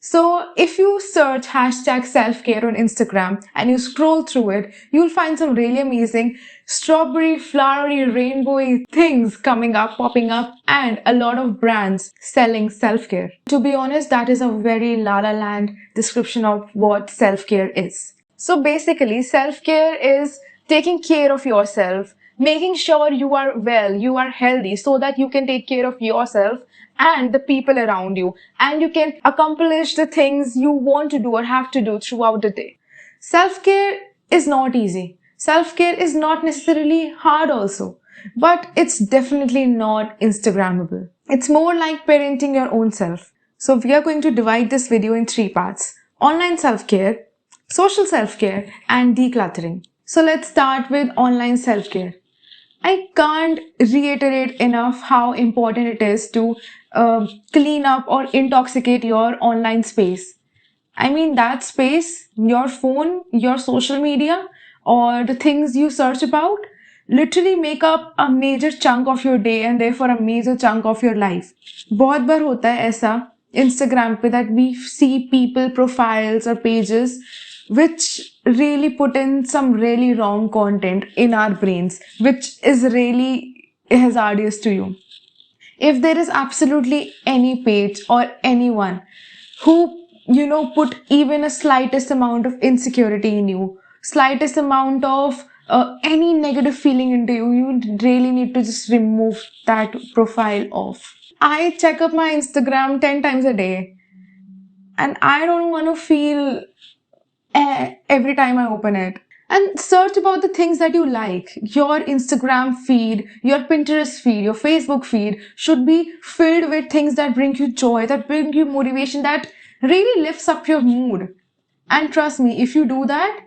So if you search hashtag self-care on Instagram and you scroll through it, you'll find some really amazing strawberry, flowery, rainbowy things coming up, popping up, and a lot of brands selling self-care. To be honest, that is a very La La Land description of what self-care is. So basically, self-care is taking care of yourself, making sure you are well, you are healthy, so that you can take care of yourself and the people around you, and you can accomplish the things you want to do or have to do throughout the day. Self-care is not easy. Self-care is not necessarily hard also, but it's definitely not Instagrammable. It's more like parenting your own self. So we are going to divide this video in 3 parts: online self-care, social self-care, and decluttering. So let's start with online self-care. I can't reiterate enough how important it is to clean up or intoxicate your online space. I mean, that space, your phone, your social media, or the things you search about, literally make up a major chunk of your day and therefore a major chunk of your life. बहुत बार होता है ऐसा Instagram पे that we see people profiles or pages which really put in some really wrong content in our brains, which is really hazardous to you. If there is absolutely any page or anyone who, put even a slightest amount of insecurity in you, slightest amount of any negative feeling into you, you really need to just remove that profile off. I check up my Instagram 10 times a day, and I don't want to feel every time I open it. And search about the things that you like. Your Instagram feed, your Pinterest feed, your Facebook feed should be filled with things that bring you joy, that bring you motivation, that really lifts up your mood. And trust me, if you do that,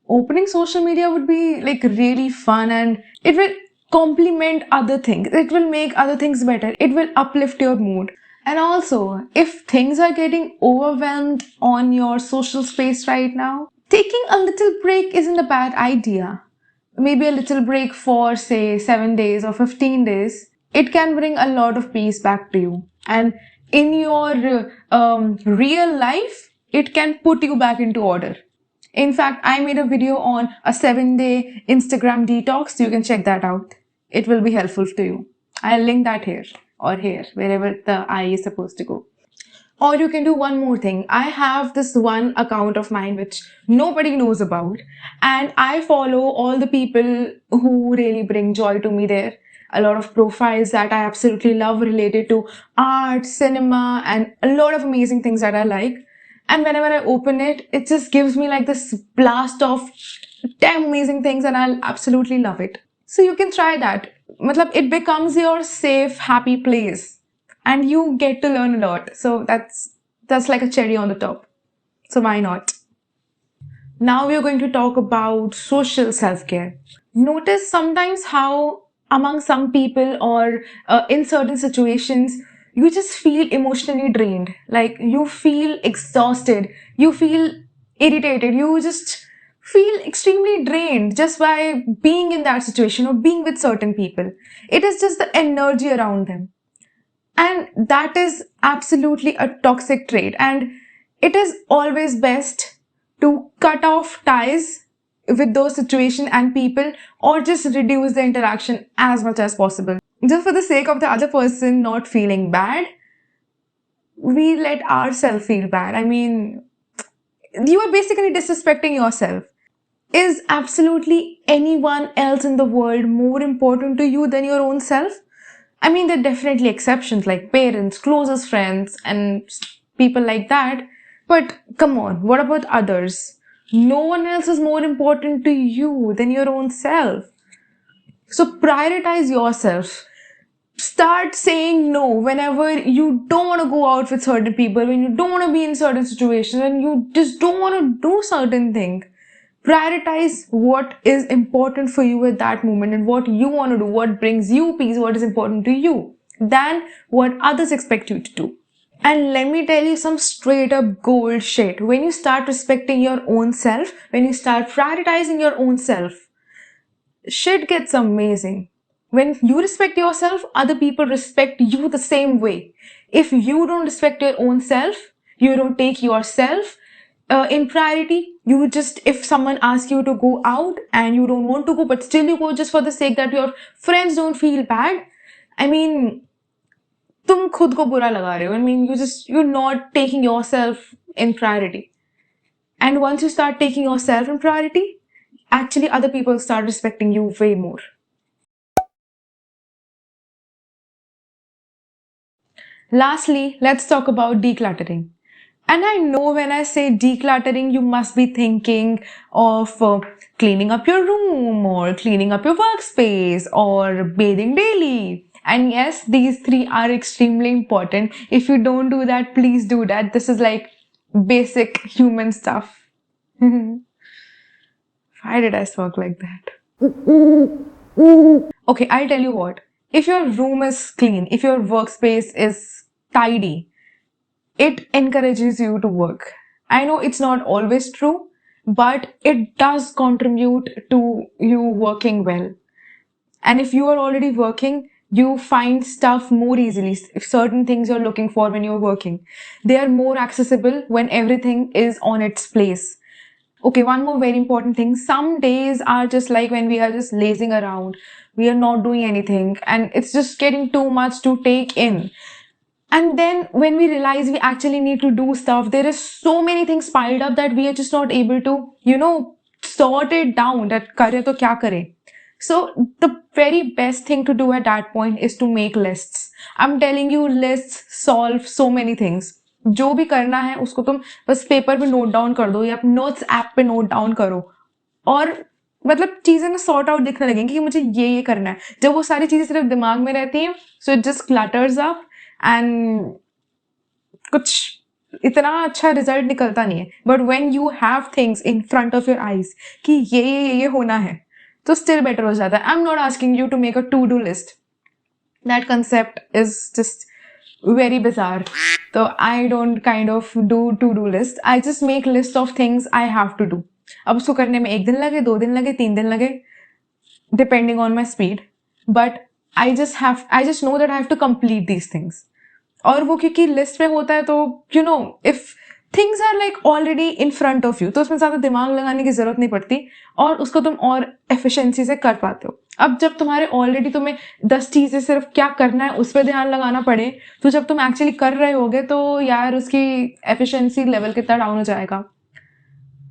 opening social media would be like really fun, and it will complement other things. It will make other things better. It will uplift your mood. And also, if things are getting overwhelmed on your social space right now, taking a little break isn't a bad idea. Maybe a little break for, say, 7 days or 15 days. It can bring a lot of peace back to you. And in your real life, it can put you back into order. In fact, I made a video on a 7-day Instagram detox. You can check that out. It will be helpful to you. I'll link that here or here, wherever the eye is supposed to go. Or you can do one more thing. I have this one account of mine which nobody knows about, and I follow all the people who really bring joy to me there. A lot of profiles that I absolutely love related to art, cinema, and a lot of amazing things that I like. And whenever I open it, it just gives me like this blast of 10 amazing things, and I'll absolutely love it. So you can try that. It becomes your safe, happy place, and you get to learn a lot. So that's like a cherry on the top. So why not? Now we are going to talk about social self-care. Notice sometimes how among some people or in certain situations, you just feel emotionally drained. Like you feel exhausted, you feel irritated, you just feel extremely drained just by being in that situation or being with certain people. It is just the energy around them. And that is absolutely a toxic trait. And it is always best to cut off ties with those situations and people, or just reduce the interaction as much as possible. Just for the sake of the other person not feeling bad, we let ourselves feel bad. I mean, you are basically disrespecting yourself. Is absolutely anyone else in the world more important to you than your own self? I mean, there are definitely exceptions like parents, closest friends, and people like that. But come on, what about others? No one else is more important to you than your own self. So prioritize yourself. Start saying no whenever you don't want to go out with certain people, when you don't want to be in certain situations, and you just don't want to do certain things. Prioritize what is important for you at that moment and what you want to do, what brings you peace, what is important to you, than what others expect you to do. And let me tell you some straight up gold shit. When you start respecting your own self, when you start prioritizing your own self, shit gets amazing. When you respect yourself, other people respect you the same way. If you don't respect your own self, You don't take yourself in priority. You just, if someone asks you to go out and you don't want to go, but still you go just for the sake that your friends don't feel bad. I mean, तुम खुद को बुरा लगा रहे हो. I mean, you're not taking yourself in priority. And once you start taking yourself in priority, actually other people start respecting you way more. Lastly, let's talk about decluttering. And I know when I say decluttering, you must be thinking of cleaning up your room or cleaning up your workspace or bathing daily. And yes, these three are extremely important. If you don't do that, please do that. This is like basic human stuff. Why did I talk like that? Okay, I'll tell you what. If your room is clean, if your workspace is tidy, it encourages you to work. I know it's not always true, but it does contribute to you working well. And if you are already working, you find stuff more easily. If certain things you're looking for when you're working, they are more accessible when everything is on its place. Okay, one more very important thing. Some days are just like when we are just lazing around. We are not doing anything and it's just getting too much to take in. And then when we realize we actually need to do stuff, there is so many things piled up that we are just not able to, sort it down. That kare to kya kare. So the very best thing to do at that point is to make lists. I'm telling you, lists solve so many things. जो भी करना है उसको तुम बस paper पे note down कर दो या नोट्स ऐप पे नोट डाउन करो और मतलब चीजें ना सॉर्ट आउट दिखने लगेंगी कि मुझे ये करना है. जब वो सारी चीजें सिर्फ दिमाग में रहती हैं, so it just clutters up and कुछ इतना अच्छा रिजल्ट निकलता नहीं है. But when you have things in front of your eyes कि ये होना है, तो स्टिल बेटर हो जाता है. I am not asking you to make a to do list. That concept is just very bizarre. So I don't kind of do to-do list. I just make list of things I have to do. अब उसको करने में 1 दिन लगे, 2 दिन लगे, 3 दिन लगे, depending on my speed. But I just know that I have to complete these things. और वो क्योंकि लिस्ट में होता है तो if things are like already in front of you, तो उसमें ज़्यादा दिमाग लगाने की ज़रूरत नहीं पड़ती और उसको तुम और एफिशिएंसी से कर पाते हो. अब जब तुम्हारे ऑलरेडी तुम्हें 10 चीज़ें सिर्फ क्या करना है उस पर ध्यान लगाना पड़े, तो जब तुम एक्चुअली कर रहे होगे तो यार उसकी एफिशिएंसी लेवल कितना डाउन हो जाएगा.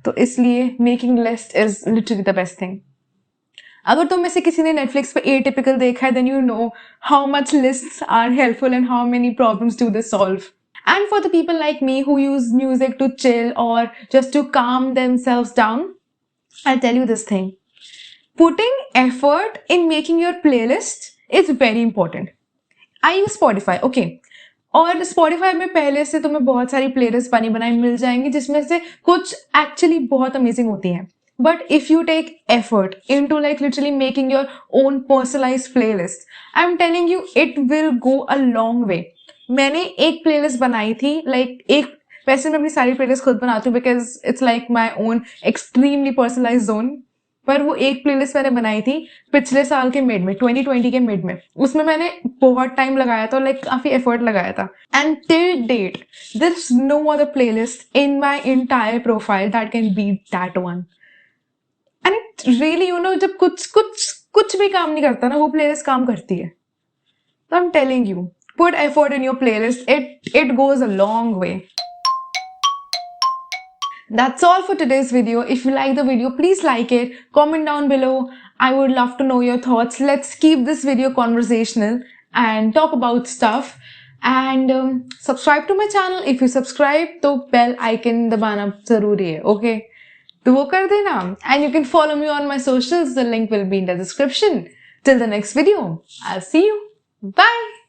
तो इसलिए making list is literally the best thing. अगर तुम में से किसी ने नेटफ्लिक्स पे एटिपिकल देखा है, then you know how much lists are helpful and how many problems do this solve. And for the people like me who use music to chill or just to calm themselves down, I'll tell you this thing. Putting effort in making your playlist is very important. I use Spotify, okay. और Spotify में पहले से तुम्हें बहुत सारी playlist बनी बनाई मिल जाएंगी जिसमें से कुछ एक्चुअली बहुत अमेजिंग होती हैं. But if you take effort into like literally making your own personalized playlist, I'm telling you it will go a long way. मैंने एक प्लेलिस्ट बनाई थी वैसे मैं अपनी सारी प्लेलिस्ट खुद बनाती हूँ because it's like my own extremely personalise zone. पर वो एक प्लेलिस्ट मैंने बनाई थी पिछले साल के मिड में, 2020 के मिड में. उसमें मैंने बहुत टाइम लगाया था, काफी एफर्ट लगाया था. And till date there is no other playlist in my entire profile that can beat that one. And it really जब कुछ भी काम नहीं करता ना, वो प्लेलिस्ट काम करती है. तो I am telling you, put effort in your playlist. It goes a long way. That's all for today's video. If you like the video, please like it. Comment down below. I would love to know your thoughts. Let's keep this video conversational and talk about stuff. And subscribe to my channel. If you subscribe, तो bell icon दबाना जरूरी है, okay? तो वो कर देना. And you can follow me on my socials. The link will be in the description. Till the next video, I'll see you. Bye.